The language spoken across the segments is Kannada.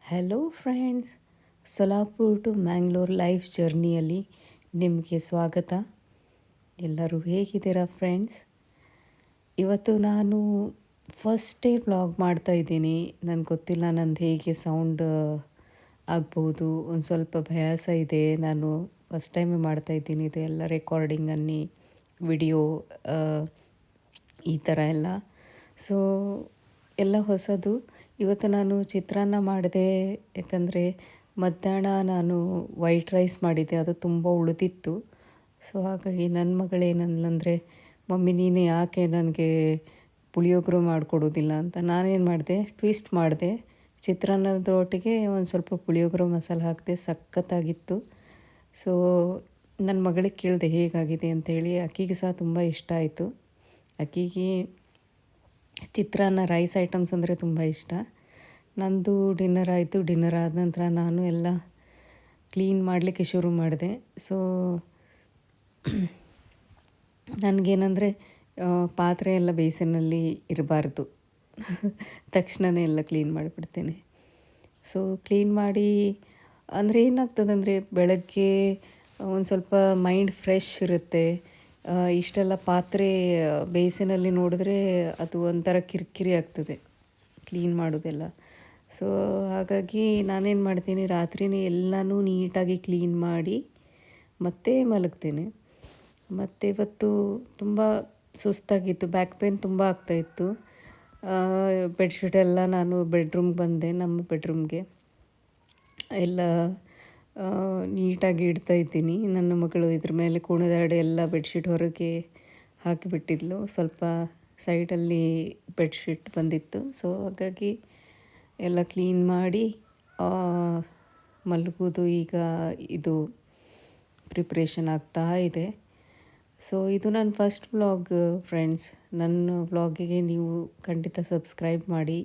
Hello friends, Solapur to Mangalore life ಜರ್ನಿಯಲ್ಲಿ ನಿಮಗೆ ಸ್ವಾಗತ. ಎಲ್ಲರೂ ಹೇಗಿದ್ದೀರಾ ಫ್ರೆಂಡ್ಸ್? ಇವತ್ತು ನಾನು ಫಸ್ಟ್ ಡೇ ವ್ಲಾಗ್ ಮಾಡ್ತಾಯಿದ್ದೀನಿ. ನನಗೆ ಗೊತ್ತಿಲ್ಲ ನಂದು ಹೇಗೆ ಸೌಂಡ್ ಆಗ್ಬೋದು, ಒಂದು ಸ್ವಲ್ಪ ಭಯಾಸ ಇದೆ. ನಾನು ಫಸ್ಟ್ ಟೈಮೇ ಮಾಡ್ತಾಯಿದ್ದೀನಿ ಇದು ಎಲ್ಲ ರೆಕಾರ್ಡಿಂಗ್ ಅನ್ನಿ ವಿಡಿಯೋ ಈ ಥರ ಎಲ್ಲ. ಸೊ ಎಲ್ಲ ಹೊಸದು. ಇವತ್ತು ನಾನು ಚಿತ್ರಾನ್ನ ಮಾಡಿದೆ, ಯಾಕಂದರೆ ಮಧ್ಯಾಹ್ನ ನಾನು ವೈಟ್ ರೈಸ್ ಮಾಡಿದ್ದೆ, ಅದು ತುಂಬ ಉಳಿದಿತ್ತು. ಸೊ ಹಾಗಾಗಿ ನನ್ನ ಮಗಳೇನಂದ್ಲಂದರೆ, ಮಮ್ಮಿ ನೀನು ಯಾಕೆ ನನಗೆ ಪುಳಿಯೋಗರೆ ಮಾಡಿಕೊಡೋದಿಲ್ಲ ಅಂತ. ನಾನೇನು ಮಾಡಿದೆ, ಟ್ವಿಸ್ಟ್ ಮಾಡಿದೆ. ಚಿತ್ರಾನ್ನದೊಟ್ಟಿಗೆ ಒಂದು ಸ್ವಲ್ಪ ಪುಳಿಯೋಗರೆ ಮಸಾಲೆ ಹಾಕಿದೆ, ಸಖತ್ತಾಗಿತ್ತು. ಸೊ ನನ್ನ ಮಗಳಿಗೆ ಕೇಳಿದೆ ಹೇಗಾಗಿದೆ ಅಂಥೇಳಿ. ಅಕ್ಕಿಗೆ ಸಹ ತುಂಬ ಇಷ್ಟ ಆಯಿತು. ಅಕ್ಕಿಗೆ ಚಿತ್ರಾನ್ನ ರೈಸ್ ಐಟಮ್ಸ್ ಅಂದರೆ ತುಂಬ ಇಷ್ಟ. ನಂದು ಡಿನ್ನರ್ ಆಯಿತು. ಡಿನ್ನರ್ ಆದ ನಂತರ ನಾನು ಎಲ್ಲ ಕ್ಲೀನ್ ಮಾಡಲಿಕ್ಕೆ ಶುರು ಮಾಡಿದೆ. ಸೊ ನನಗೇನೆಂದರೆ ಪಾತ್ರೆ ಎಲ್ಲ ಬೇಸಿನಲ್ಲಿ ಇರಬಾರ್ದು. ತಕ್ಷಣವೇ ಎಲ್ಲ ಕ್ಲೀನ್ ಮಾಡಿಬಿಡ್ತೇನೆ. ಸೊ ಕ್ಲೀನ್ ಮಾಡಿ ಅಂದರೆ ಏನಾಗ್ತದಂದರೆ, ಬೆಳಗ್ಗೆ ಒಂದು ಸ್ವಲ್ಪ ಮೈಂಡ್ ಫ್ರೆಶ್ ಇರುತ್ತೆ. ಇಷ್ಟೆಲ್ಲ ಪಾತ್ರೆ ಬೇಸಿನಲ್ಲಿ ನೋಡಿದ್ರೆ ಅದು ಒಂಥರ ಕಿರಿಕಿರಿ ಆಗ್ತದೆ ಕ್ಲೀನ್ ಮಾಡೋದೆಲ್ಲ. ಸೊ ಹಾಗಾಗಿ ನಾನೇನು ಮಾಡ್ತೀನಿ, ರಾತ್ರಿನೇ ಎಲ್ಲನೂ ನೀಟಾಗಿ ಕ್ಲೀನ್ ಮಾಡಿ ಮತ್ತೆ ಮಲಗ್ತೇನೆ. ಮತ್ತು ಇವತ್ತು ತುಂಬ ಸುಸ್ತಾಗಿತ್ತು, ಬ್ಯಾಕ್ ಪೇನ್ ತುಂಬ ಆಗ್ತಾಯಿತ್ತು. ಬೆಡ್ಶೀಟೆಲ್ಲ ನಾನು ಬೆಡ್ರೂಮ್ಗೆ ಬಂದೆ, ನಮ್ಮ ಬೆಡ್ರೂಮ್ಗೆ ಎಲ್ಲ ನೀಟಾಗಿ ಇಡ್ತಾಯಿದ್ದೀನಿ. ನನ್ನ ಮಗಳು ಇದ್ರ ಮೇಲೆ ಕುಣಿದಾಡಿ ಎಲ್ಲ ಬೆಡ್ಶೀಟ್ ಹೊರಗೆ ಹಾಕಿಬಿಟ್ಟಿದ್ಲು. ಸ್ವಲ್ಪ ಸೈಡಲ್ಲಿ ಬೆಡ್ಶೀಟ್ ಬಂದಿತ್ತು. ಸೊ ಹಾಗಾಗಿ ಎಲ್ಲ ಕ್ಲೀನ್ ಮಾಡಿ ಮಲಗೋದು ಈಗ ಇದು ಪ್ರಿಪ್ರೇಷನ್ ಆಗ್ತಾ ಇದೆ. ಸೊ ಇದು ನನ್ನ ಫಸ್ಟ್ ವ್ಲಾಗ್ ಫ್ರೆಂಡ್ಸ್. ನನ್ನ ವ್ಲಾಗಿಗೆ ನೀವು ಖಂಡಿತ ಸಬ್ಸ್ಕ್ರೈಬ್ ಮಾಡಿ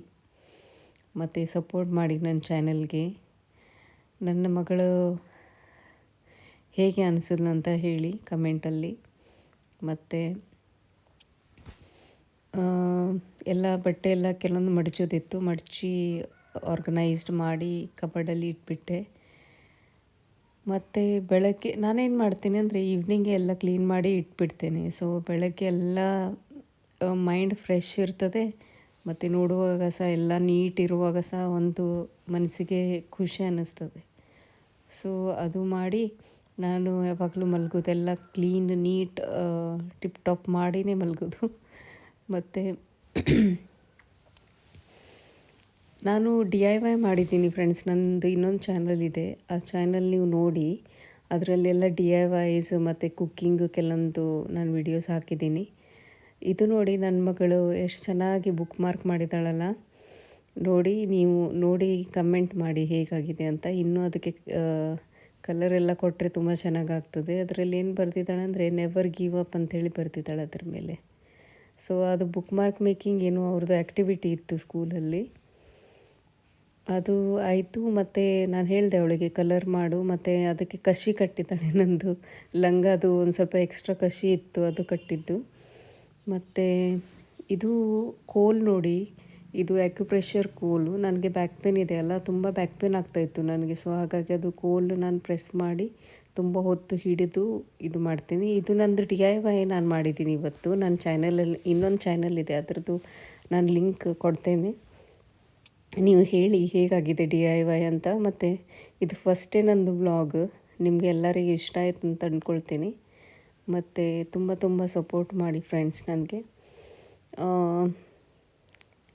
ಮತ್ತು ಸಪೋರ್ಟ್ ಮಾಡಿ ನನ್ನ ಚಾನಲ್ಗೆ. ನನ್ನ ಮಗಳು ಹೇಗೆ ಅನಿಸಿದ್ಲು ಅಂತ ಹೇಳಿ ಕಮೆಂಟಲ್ಲಿ. ಮತ್ತು ಎಲ್ಲ ಬಟ್ಟೆ ಎಲ್ಲ ಕೆಲವೊಂದು ಮಡಚೋದಿತ್ತು, ಮಡಚಿ ಆರ್ಗನೈಸ್ಡ್ ಮಾಡಿ ಕಬರ್ಡಲ್ಲಿ ಇಟ್ಬಿಟ್ಟೆ. ಮತ್ತು ಬೆಳಗ್ಗೆ ನಾನೇನು ಮಾಡ್ತೀನಿ ಅಂದರೆ, ಈವ್ನಿಂಗೇ ಎಲ್ಲ ಕ್ಲೀನ್ ಮಾಡಿ ಇಟ್ಬಿಡ್ತೇನೆ. ಸೊ ಬೆಳಗ್ಗೆ ಎಲ್ಲ ಮೈಂಡ್ ಫ್ರೆಶ್ ಇರ್ತದೆ. ಮತ್ತು ನೋಡುವಾಗ ಸಹ ಎಲ್ಲ ನೀಟ್ ಇರುವಾಗ ಸಹ ಒಂದು ಮನಸ್ಸಿಗೆ ಖುಷಿ ಅನ್ನಿಸ್ತದೆ. ಸೊ ಅದು ಮಾಡಿ ನಾನು ಯಾವಾಗಲೂ ಮಲಗೋದೆಲ್ಲ ಕ್ಲೀನ್ ನೀಟ್ ಟಿಪ್ ಟಾಪ್ ಮಾಡಿಯೇ ಮಲಗೋದು. ಮತ್ತು ನಾನು DIY ಮಾಡಿದ್ದೀನಿ ಫ್ರೆಂಡ್ಸ್. ನನ್ನದು ಇನ್ನೊಂದು ಚಾನಲ್ ಇದೆ, ಆ ಚಾನಲ್ ನೀವು ನೋಡಿ. ಅದರಲ್ಲೆಲ್ಲ DIYs ಮತ್ತು ಕುಕ್ಕಿಂಗು ಕೆಲವೊಂದು ನಾನು ವಿಡಿಯೋಸ್ ಹಾಕಿದ್ದೀನಿ. ಇದು ನೋಡಿ, ನನ್ನ ಮಗಳು ಎಷ್ಟು ಚೆನ್ನಾಗಿ ಬುಕ್ ಮಾರ್ಕ್ ಮಾಡಿದ್ದಾಳಲ್ಲ. ನೋಡಿ, ನೀವು ನೋಡಿ ಕಮೆಂಟ್ ಮಾಡಿ ಹೇಗಾಗಿದೆ ಅಂತ. ಇನ್ನೂ ಅದಕ್ಕೆ ಕಲರೆಲ್ಲ ಕೊಟ್ಟರೆ ತುಂಬ ಚೆನ್ನಾಗಾಗ್ತದೆ. ಅದರಲ್ಲಿ ಏನು ಬರೆದಿದ್ದಾಳೆ ಅಂದರೆ, ನೆವರ್ ಗಿವ್ ಅಪ್ ಅಂಥೇಳಿ ಬರೆದಿದ್ದಾಳೆ ಅದ್ರ ಮೇಲೆ. ಸೊ ಅದು ಬುಕ್ ಮಾರ್ಕ್ ಮೇಕಿಂಗ್ ಏನೋ ಅವ್ರದ್ದು ಆ್ಯಕ್ಟಿವಿಟಿ ಇತ್ತು ಸ್ಕೂಲಲ್ಲಿ, ಅದು ಆಯಿತು. ಮತ್ತು ನಾನು ಹೇಳಿದೆ ಅವಳಿಗೆ ಕಲರ್ ಮಾಡು. ಮತ್ತು ಅದಕ್ಕೆ ಕಸಿ ಕಟ್ಟಿದ್ದಾಳೆ. ನಂದು ಲಂಗದು ಒಂದು ಸ್ವಲ್ಪ ಎಕ್ಸ್ಟ್ರಾ ಕಸಿ ಇತ್ತು, ಅದು ಕಟ್ಟಿದ್ದು. ಮತ್ತು ಇದು ಕೋಲ್ ನೋಡಿ, ಇದು ಆ್ಯಕ್ಯುಪ್ರೆಷರ್ ಕೋಲು. ನನಗೆ ಬ್ಯಾಕ್ ಪೇನ್ ಇದೆ ಅಲ್ಲ, ತುಂಬ ಬ್ಯಾಕ್ ಪೇನ್ ಆಗ್ತಾಯಿತ್ತು ನನಗೆ. ಸೊ ಹಾಗಾಗಿ ಅದು ಕೋಲು ನಾನು ಪ್ರೆಸ್ ಮಾಡಿ ತುಂಬ ಹೊತ್ತು ಹಿಡಿದು ಇದು ಮಾಡ್ತೀನಿ. ಇದು ನಂದು DIY ನಾನು ಮಾಡಿದ್ದೀನಿ ಇವತ್ತು. ನನ್ನ ಚಾನಲಲ್ಲಿ ಇನ್ನೊಂದು ಚಾನಲ್ ಇದೆ, ಅದರದ್ದು ನಾನು ಲಿಂಕ್ ಕೊಡ್ತೇನೆ. ನೀವು ಹೇಳಿ ಹೇಗಾಗಿದೆ DIY ಅಂತ. ಮತ್ತು ಇದು ಫಸ್ಟೇ ನಂದು ವ್ಲಾಗ್. ನಿಮಗೆ ಎಲ್ಲರಿಗೂ ಇಷ್ಟ ಆಯಿತು ಅಂತ ಅಂದ್ಕೊಳ್ತೀನಿ. ಮತ್ತು ತುಂಬ ತುಂಬ ಸಪೋರ್ಟ್ ಮಾಡಿ ಫ್ರೆಂಡ್ಸ್ ನನಗೆ.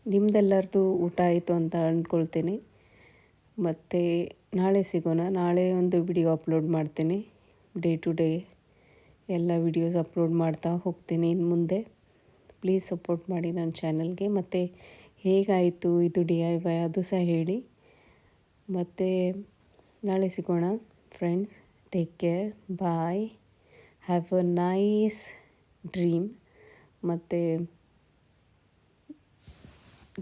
ನಿಮ್ಮದೆಲ್ಲರದು ಊಟ ಆಯಿತು ಅಂತ ಅಂದ್ಕೊಳ್ತೀನಿ. ಮತ್ತು ನಾಳೆ ಸಿಗೋಣ. ನಾಳೆ ಒಂದು ವಿಡಿಯೋ ಅಪ್ಲೋಡ್ ಮಾಡ್ತೀನಿ. ಡೇ ಟು ಡೇ ಎಲ್ಲ ವಿಡಿಯೋಸ್ ಅಪ್ಲೋಡ್ ಮಾಡ್ತಾ ಹೋಗ್ತೀನಿ ಇನ್ನು ಮುಂದೆ. ಪ್ಲೀಸ್ ಸಪೋರ್ಟ್ ಮಾಡಿ ನನ್ನ ಚಾನಲ್ಗೆ. ಮತ್ತು ಹೇಗಾಯಿತು ಇದು DIY ಅದು ಸಹ ಹೇಳಿ. ಮತ್ತು ನಾಳೆ ಸಿಗೋಣ friends. Take care, bye, have a nice dream. ಮತ್ತು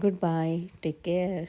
ಗುಡ್ ಬಾಯ್, ಟೇಕ್ ಕೇರ್.